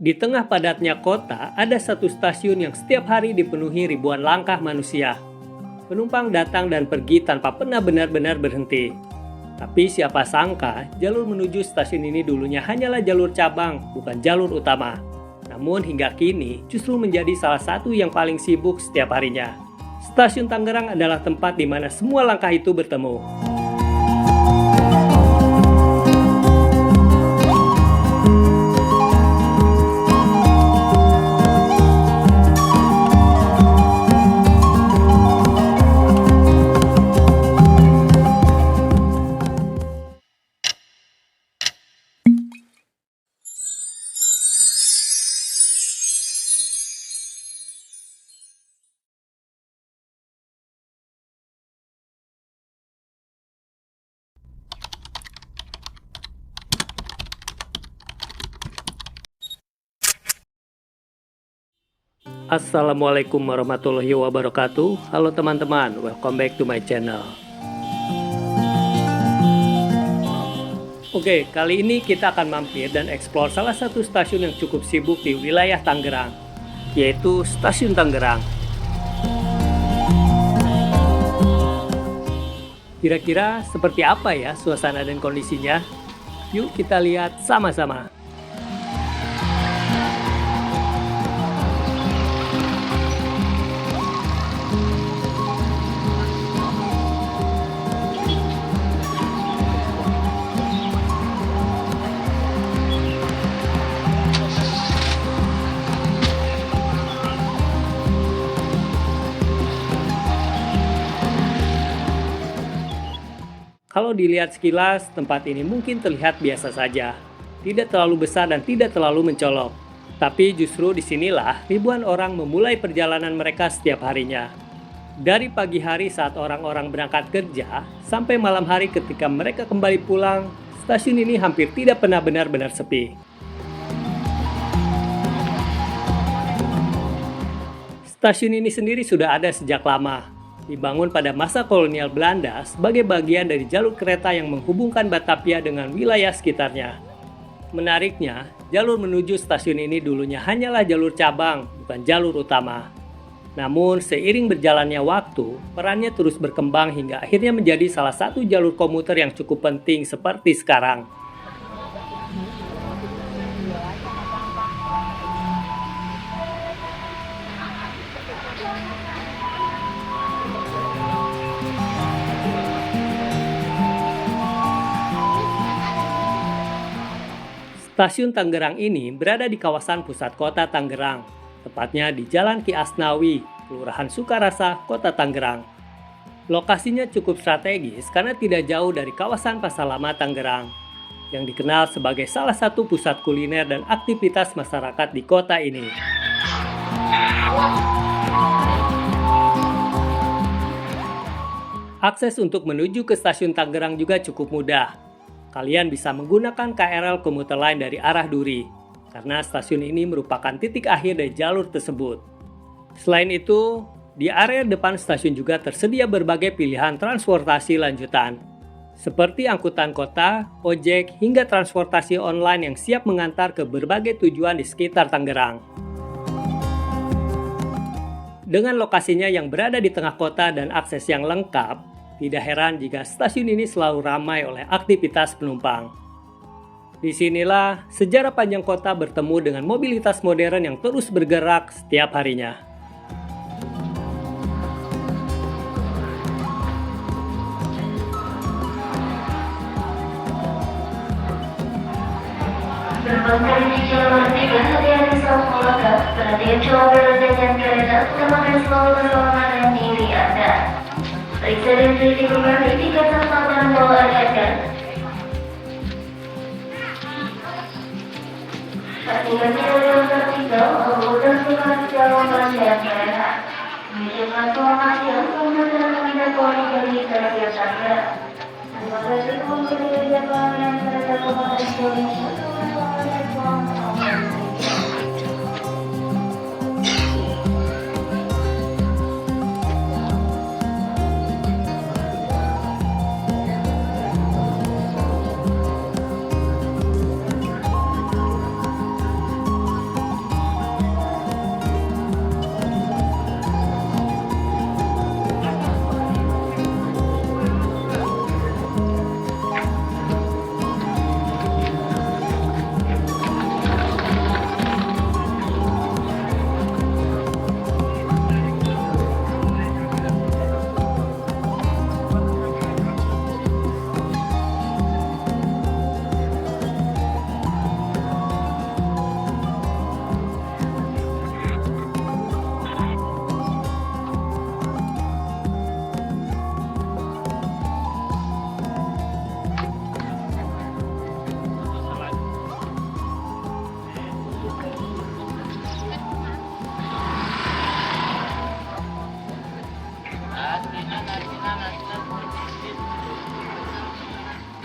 Di tengah padatnya kota, ada satu stasiun yang setiap hari dipenuhi ribuan langkah manusia. Penumpang datang dan pergi tanpa pernah benar-benar berhenti. Tapi siapa sangka, jalur menuju stasiun ini dulunya hanyalah jalur cabang, bukan jalur utama. Namun hingga kini, justru menjadi salah satu yang paling sibuk setiap harinya. Stasiun Tangerang adalah tempat di mana semua langkah itu bertemu. Assalamualaikum warahmatullahi wabarakatuh. Halo teman-teman, welcome back to my channel. Oke, kali ini kita akan mampir dan eksplor salah satu stasiun yang cukup sibuk di wilayah Tangerang, yaitu Stasiun Tangerang. Kira-kira seperti apa ya suasana dan kondisinya? Yuk kita lihat sama-sama. Kalau dilihat sekilas, tempat ini mungkin terlihat biasa saja. Tidak terlalu besar dan tidak terlalu mencolok. Tapi justru disinilah ribuan orang memulai perjalanan mereka setiap harinya. Dari pagi hari saat orang-orang berangkat kerja, sampai malam hari ketika mereka kembali pulang, stasiun ini hampir tidak pernah benar-benar sepi. Stasiun ini sendiri sudah ada sejak lama. Dibangun pada masa kolonial Belanda sebagai bagian dari jalur kereta yang menghubungkan Batavia dengan wilayah sekitarnya. Menariknya, jalur menuju stasiun ini dulunya hanyalah jalur cabang, bukan jalur utama. Namun, seiring berjalannya waktu, perannya terus berkembang hingga akhirnya menjadi salah satu jalur komuter yang cukup penting seperti sekarang. Stasiun Tangerang ini berada di kawasan pusat kota Tangerang, tepatnya di Jalan Ki Asnawi, Kelurahan Sukarasa, Kota Tangerang. Lokasinya cukup strategis karena tidak jauh dari kawasan Pasar Lama Tangerang, yang dikenal sebagai salah satu pusat kuliner dan aktivitas masyarakat di kota ini. Akses untuk menuju ke Stasiun Tangerang juga cukup mudah. Kalian bisa menggunakan KRL komuter lain dari arah Duri, karena stasiun ini merupakan titik akhir dari jalur tersebut. Selain itu, di area depan stasiun juga tersedia berbagai pilihan transportasi lanjutan, seperti angkutan kota, ojek, hingga transportasi online yang siap mengantar ke berbagai tujuan di sekitar Tangerang. Dengan lokasinya yang berada di tengah kota dan akses yang lengkap, tidak heran jika stasiun ini selalu ramai oleh aktivitas penumpang. Disinilah sejarah panjang kota bertemu dengan mobilitas modern yang terus bergerak setiap harinya. Berpengalaman jalan tiga hadiah selalu lengkap. Perhatian coba dengan kereta utama selalu bersama dengan diri Anda. Periksa dan teliti kembali tiket tanpa dan bawa Anda. Pastikan dalam vertikal menggunakan surat jalan rangkaian kereta. Menunjukkan informasi yang sama dengan meminta komunikasi terhadap Anda. Terima kasih untuk jadwal kereta komuter Indonesia.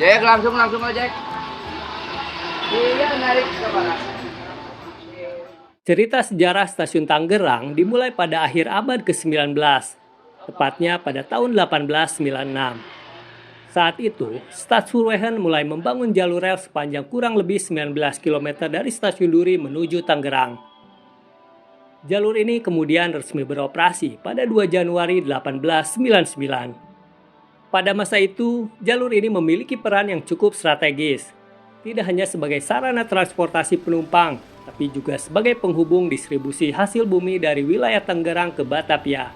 Jack, langsung aja, Jack. Iya, narik ke mana? Cerita sejarah stasiun Tangerang dimulai pada akhir abad ke-19, tepatnya pada tahun 1896. Saat itu, Staatswoewen mulai membangun jalur rel sepanjang kurang lebih 19 km dari stasiun Duri menuju Tangerang. Jalur ini kemudian resmi beroperasi pada 2 Januari 1899. Pada masa itu, jalur ini memiliki peran yang cukup strategis, tidak hanya sebagai sarana transportasi penumpang, tapi juga sebagai penghubung distribusi hasil bumi dari wilayah Tangerang ke Batavia,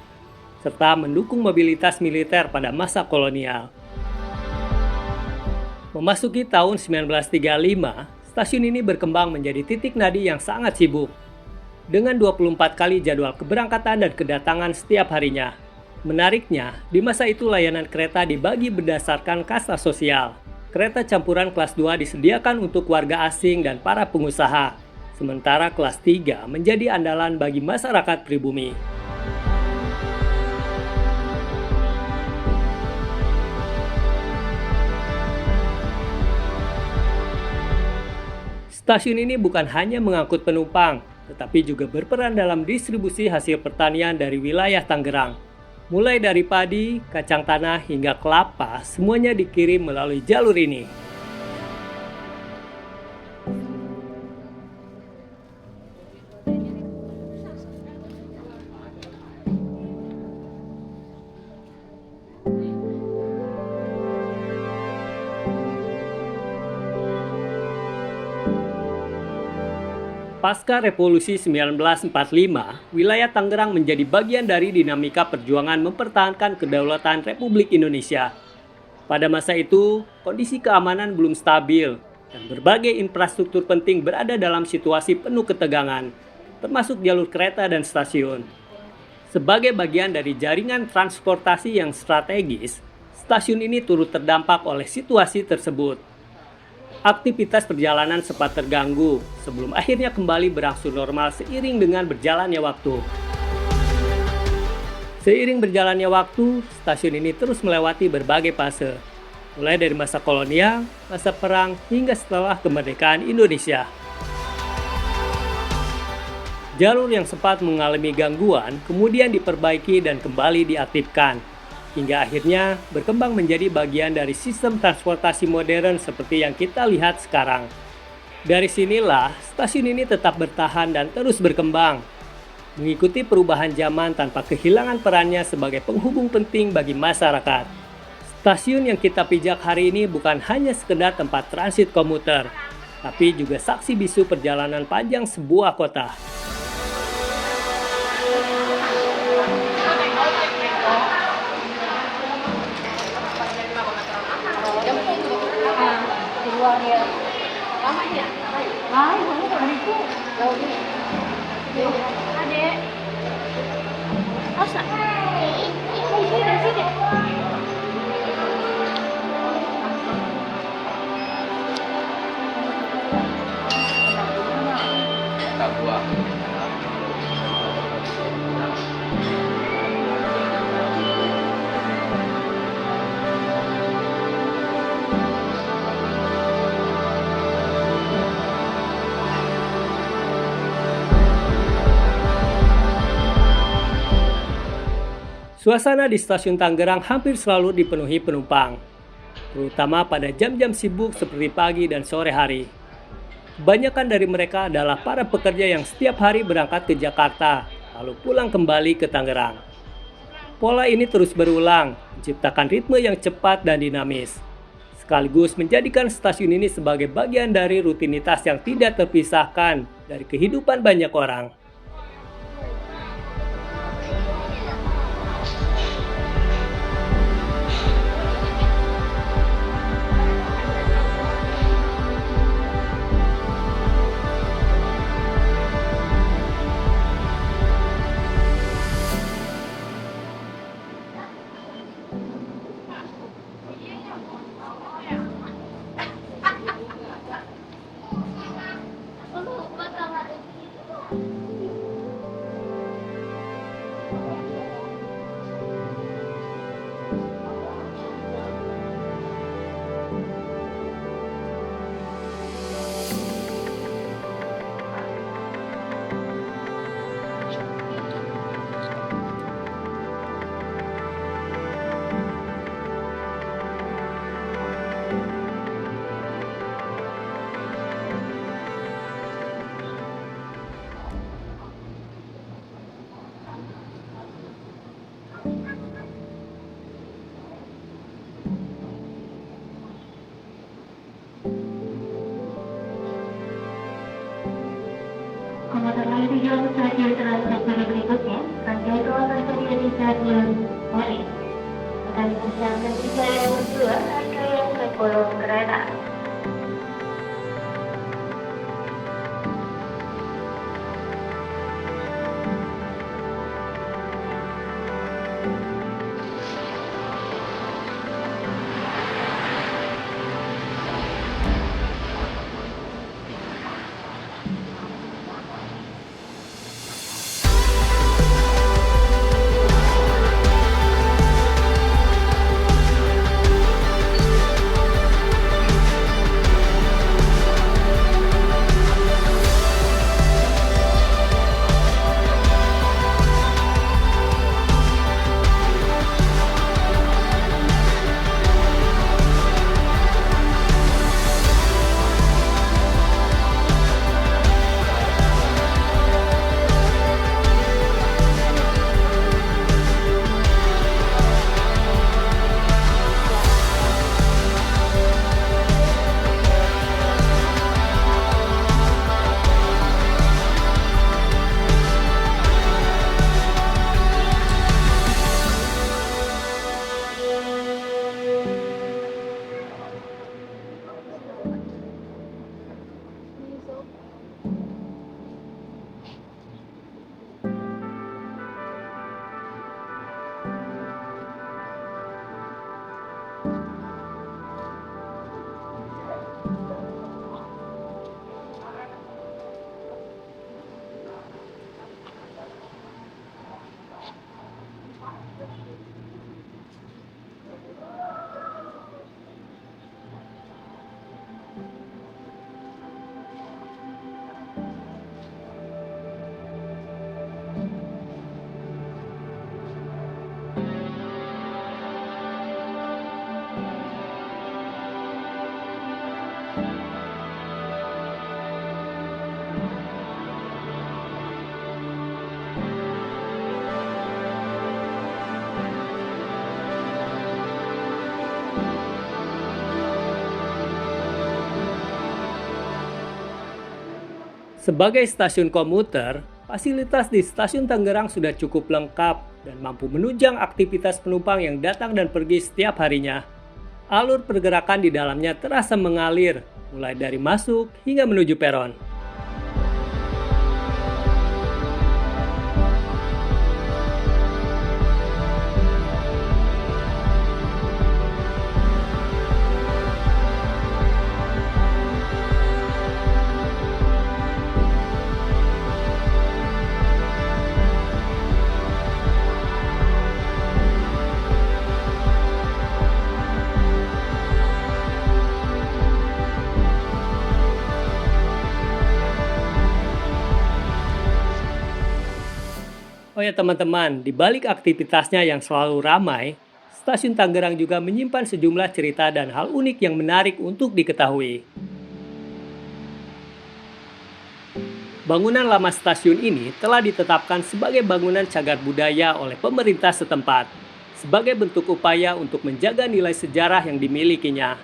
serta mendukung mobilitas militer pada masa kolonial. Memasuki tahun 1935, stasiun ini berkembang menjadi titik nadi yang sangat sibuk, dengan 24 kali jadwal keberangkatan dan kedatangan setiap harinya. Menariknya, di masa itu layanan kereta dibagi berdasarkan kasta sosial. Kereta campuran kelas 2 disediakan untuk warga asing dan para pengusaha, sementara kelas 3 menjadi andalan bagi masyarakat pribumi. Stasiun ini bukan hanya mengangkut penumpang, tetapi juga berperan dalam distribusi hasil pertanian dari wilayah Tangerang. Mulai dari padi, kacang tanah, hingga kelapa, semuanya dikirim melalui jalur ini. Pasca Revolusi 1945, wilayah Tangerang menjadi bagian dari dinamika perjuangan mempertahankan kedaulatan Republik Indonesia. Pada masa itu, kondisi keamanan belum stabil, dan berbagai infrastruktur penting berada dalam situasi penuh ketegangan, termasuk jalur kereta dan stasiun. Sebagai bagian dari jaringan transportasi yang strategis, stasiun ini turut terdampak oleh situasi tersebut. Aktivitas perjalanan sempat terganggu sebelum akhirnya kembali berangsur normal seiring dengan berjalannya waktu. Seiring berjalannya waktu, stasiun ini terus melewati berbagai fase, mulai dari masa kolonial, masa perang, hingga setelah kemerdekaan Indonesia. Jalur yang sempat mengalami gangguan kemudian diperbaiki dan kembali diaktifkan, hingga akhirnya berkembang menjadi bagian dari sistem transportasi modern seperti yang kita lihat sekarang. Dari sinilah, stasiun ini tetap bertahan dan terus berkembang, mengikuti perubahan zaman tanpa kehilangan perannya sebagai penghubung penting bagi masyarakat. Stasiun yang kita pijak hari ini bukan hanya sekedar tempat transit komuter, tapi juga saksi bisu perjalanan panjang sebuah kota. Tak buah. Suasana di stasiun Tangerang hampir selalu dipenuhi penumpang, terutama pada jam-jam sibuk seperti pagi dan sore hari. Kebanyakan dari mereka adalah para pekerja yang setiap hari berangkat ke Jakarta, lalu pulang kembali ke Tangerang. Pola ini terus berulang, menciptakan ritme yang cepat dan dinamis, sekaligus menjadikan stasiun ini sebagai bagian dari rutinitas yang tidak terpisahkan dari kehidupan banyak orang. untuk menuju jalur stasiun transjakarta berikutnya, rangkaian tol akan tersedia di Stasiun Halim. Akan dipersiapkan 3 yang berdua rangkaian ke kolom kereta. Sebagai stasiun komuter, fasilitas di Stasiun Tangerang sudah cukup lengkap dan mampu menunjang aktivitas penumpang yang datang dan pergi setiap harinya. Alur pergerakan di dalamnya terasa mengalir, mulai dari masuk hingga menuju peron. Oh ya teman-teman, di balik aktivitasnya yang selalu ramai, Stasiun Tangerang juga menyimpan sejumlah cerita dan hal unik yang menarik untuk diketahui. Bangunan lama stasiun ini telah ditetapkan sebagai bangunan cagar budaya oleh pemerintah setempat, sebagai bentuk upaya untuk menjaga nilai sejarah yang dimilikinya.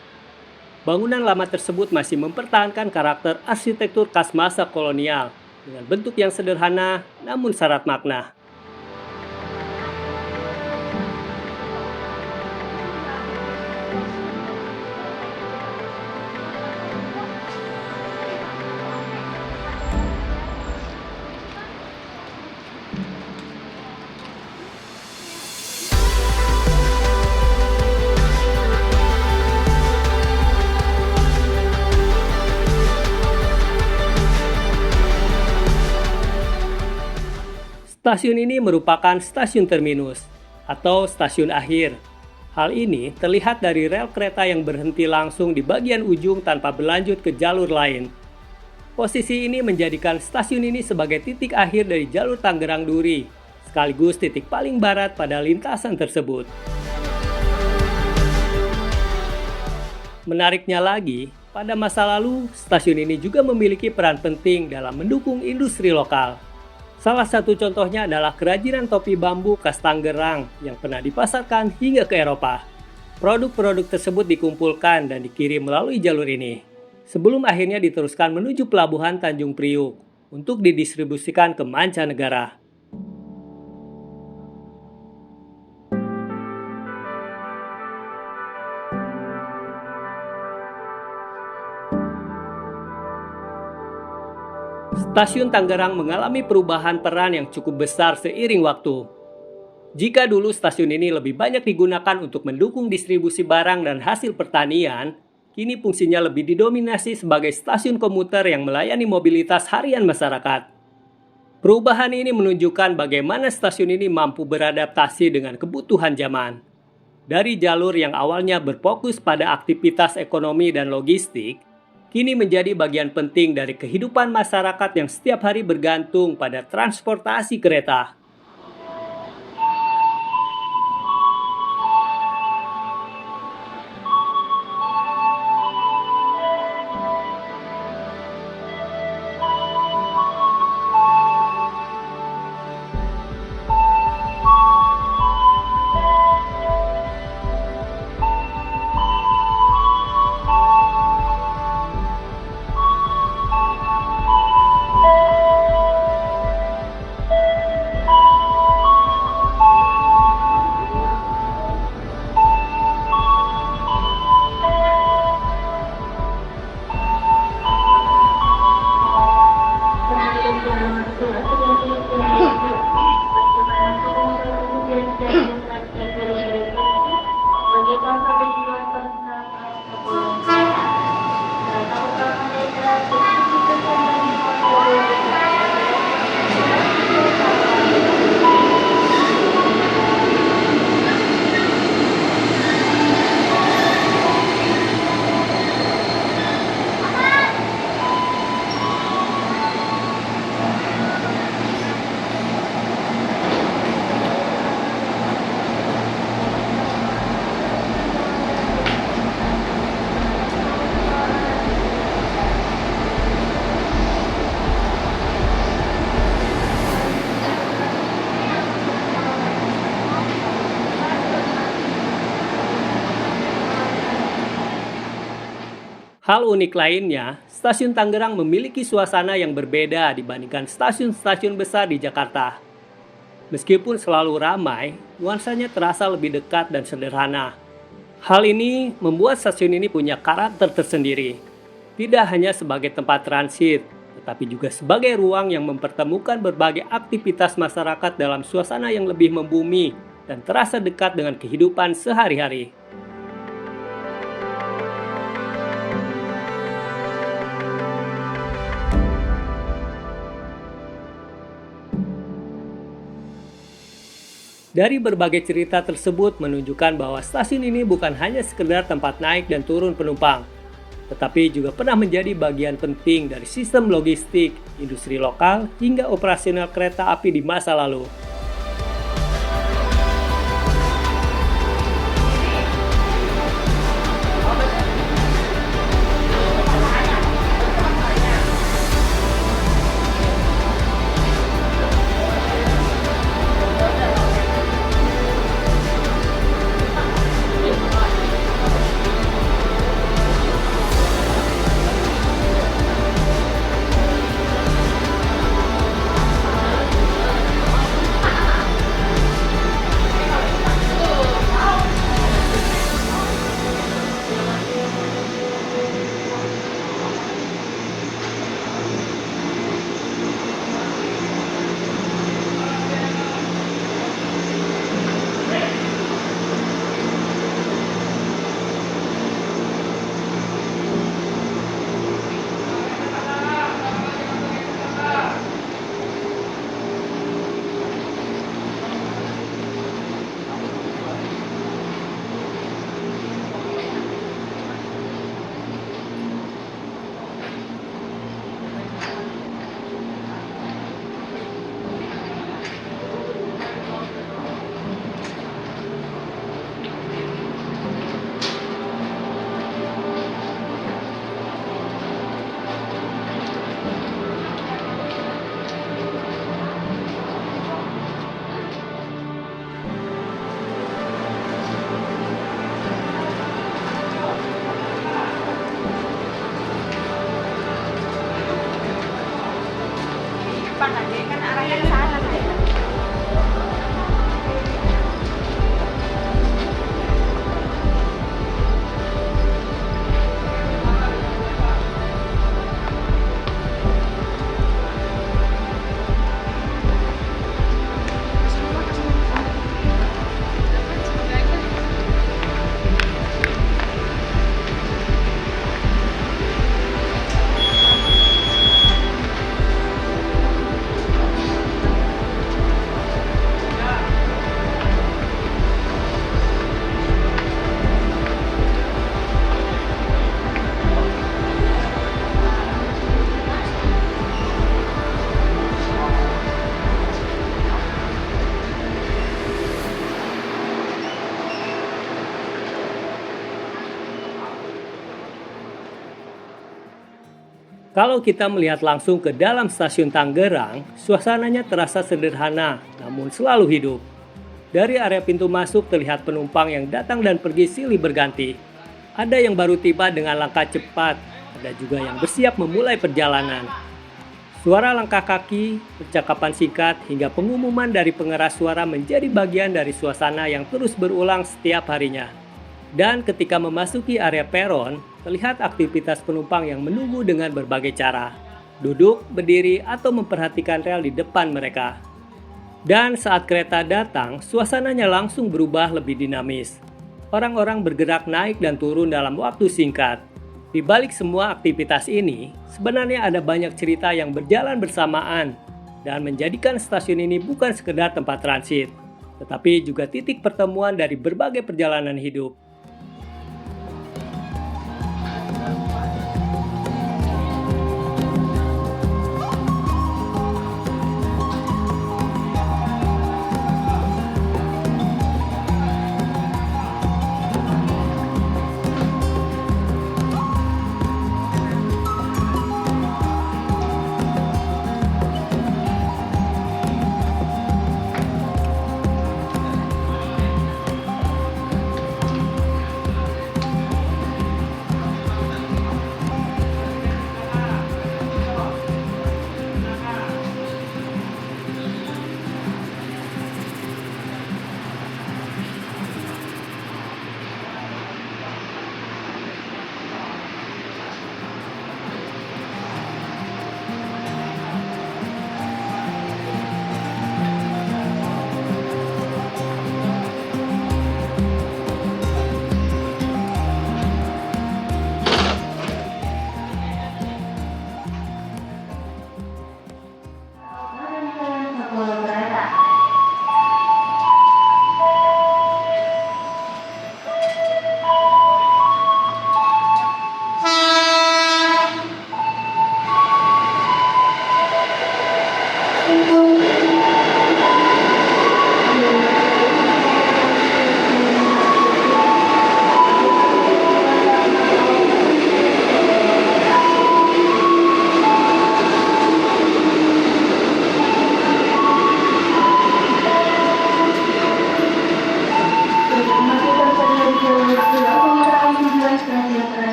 Bangunan lama tersebut masih mempertahankan karakter arsitektur khas masa kolonial, dengan bentuk yang sederhana namun syarat makna. Stasiun ini merupakan stasiun terminus atau stasiun akhir. Hal ini terlihat dari rel kereta yang berhenti langsung di bagian ujung tanpa berlanjut ke jalur lain. Posisi ini menjadikan stasiun ini sebagai titik akhir dari jalur Tangerang Duri, sekaligus titik paling barat pada lintasan tersebut. Menariknya lagi, pada masa lalu, stasiun ini juga memiliki peran penting dalam mendukung industri lokal. Salah satu contohnya adalah kerajinan topi bambu khas Tangerang yang pernah dipasarkan hingga ke Eropa. Produk-produk tersebut dikumpulkan dan dikirim melalui jalur ini, sebelum akhirnya diteruskan menuju pelabuhan Tanjung Priuk. untuk didistribusikan ke mancanegara. Stasiun Tangerang mengalami perubahan peran yang cukup besar seiring waktu. Jika dulu stasiun ini lebih banyak digunakan untuk mendukung distribusi barang dan hasil pertanian, kini fungsinya lebih didominasi sebagai stasiun komuter yang melayani mobilitas harian masyarakat. Perubahan ini menunjukkan bagaimana stasiun ini mampu beradaptasi dengan kebutuhan zaman. Dari jalur yang awalnya berfokus pada aktivitas ekonomi dan logistik, kini menjadi bagian penting dari kehidupan masyarakat yang setiap hari bergantung pada transportasi kereta. Hal unik lainnya, stasiun Tangerang memiliki suasana yang berbeda dibandingkan stasiun-stasiun besar di Jakarta. Meskipun selalu ramai, nuansanya terasa lebih dekat dan sederhana. Hal ini membuat stasiun ini punya karakter tersendiri. Tidak hanya sebagai tempat transit, tetapi juga sebagai ruang yang mempertemukan berbagai aktivitas masyarakat dalam suasana yang lebih membumi dan terasa dekat dengan kehidupan sehari-hari. Dari berbagai cerita tersebut menunjukkan bahwa stasiun ini bukan hanya sekedar tempat naik dan turun penumpang, tetapi juga pernah menjadi bagian penting dari sistem logistik, industri lokal, hingga operasional kereta api di masa lalu. Kalau kita melihat langsung ke dalam stasiun Tangerang, suasananya terasa sederhana, namun selalu hidup. Dari area pintu masuk terlihat penumpang yang datang dan pergi silih berganti. Ada yang baru tiba dengan langkah cepat, ada juga yang bersiap memulai perjalanan. Suara langkah kaki, percakapan singkat, hingga pengumuman dari pengeras suara menjadi bagian dari suasana yang terus berulang setiap harinya. Dan ketika memasuki area peron, terlihat aktivitas penumpang yang menunggu dengan berbagai cara. Duduk, berdiri, atau memperhatikan rel di depan mereka. Dan saat kereta datang, suasananya langsung berubah lebih dinamis. Orang-orang bergerak naik dan turun dalam waktu singkat. Di balik semua aktivitas ini, sebenarnya ada banyak cerita yang berjalan bersamaan dan menjadikan stasiun ini bukan sekedar tempat transit, tetapi juga titik pertemuan dari berbagai perjalanan hidup.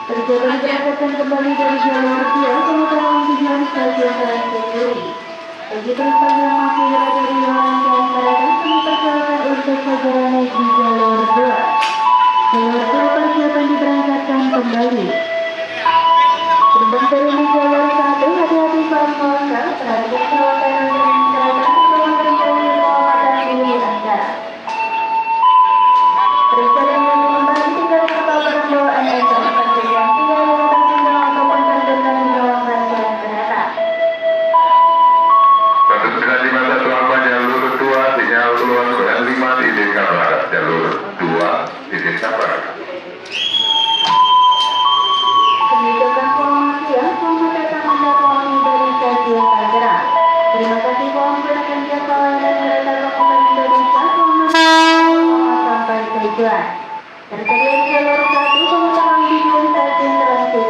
Perjalanan berangkatkan kembali dari jalur Rupiah menuju tujuan stasiun Transjakarta. Bagi penumpang yang masih berada di rangkaian kereta, kami persilakan untuk segera naik di jalur 2. Jalur 2 persiapan diberangkatkan kembali. Penumpang turun di jalur 1, hati-hati saat melangkah, perhatikan keselamatan dengan kereta atau berhenti penguatan diri Anda. Perjalanan kembali tinggal serta barang bawaan Anda. Terima kasih telah menggunakan jasa layanan kereta komuter Indonesia. Sampai tujuan. Tersedia di jalur 1 komuter tujuan stasiun Transjakarta.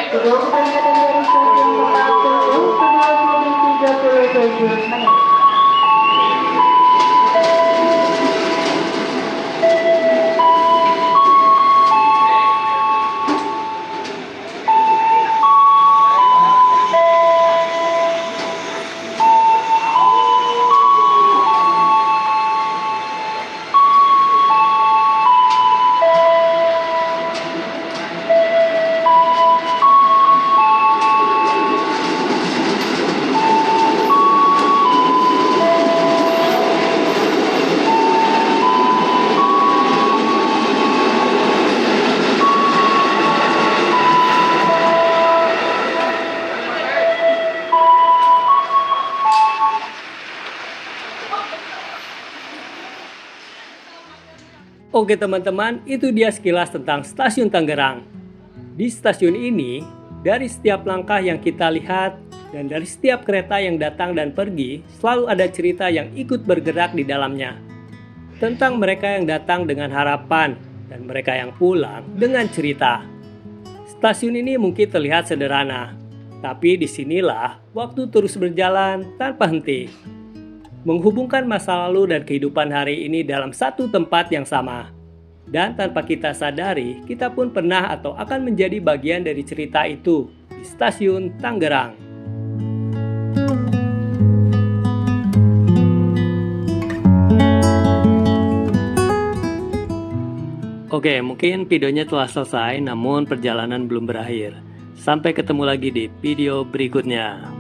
Kedua keberangkatan dari stasiun Kepal Tugu kedua di 37 menit. Oke teman-teman, itu dia sekilas tentang stasiun Tangerang. Di stasiun ini, dari setiap langkah yang kita lihat dan dari setiap kereta yang datang dan pergi, selalu ada cerita yang ikut bergerak di dalamnya. tentang mereka yang datang dengan harapan dan mereka yang pulang dengan cerita. Stasiun ini mungkin terlihat sederhana, tapi disinilah waktu terus berjalan tanpa henti, menghubungkan masa lalu dan kehidupan hari ini dalam satu tempat yang sama. Dan tanpa kita sadari, kita pun pernah atau akan menjadi bagian dari cerita itu di Stasiun Tangerang. Oke, mungkin videonya telah selesai, namun perjalanan belum berakhir. Sampai ketemu lagi di video berikutnya.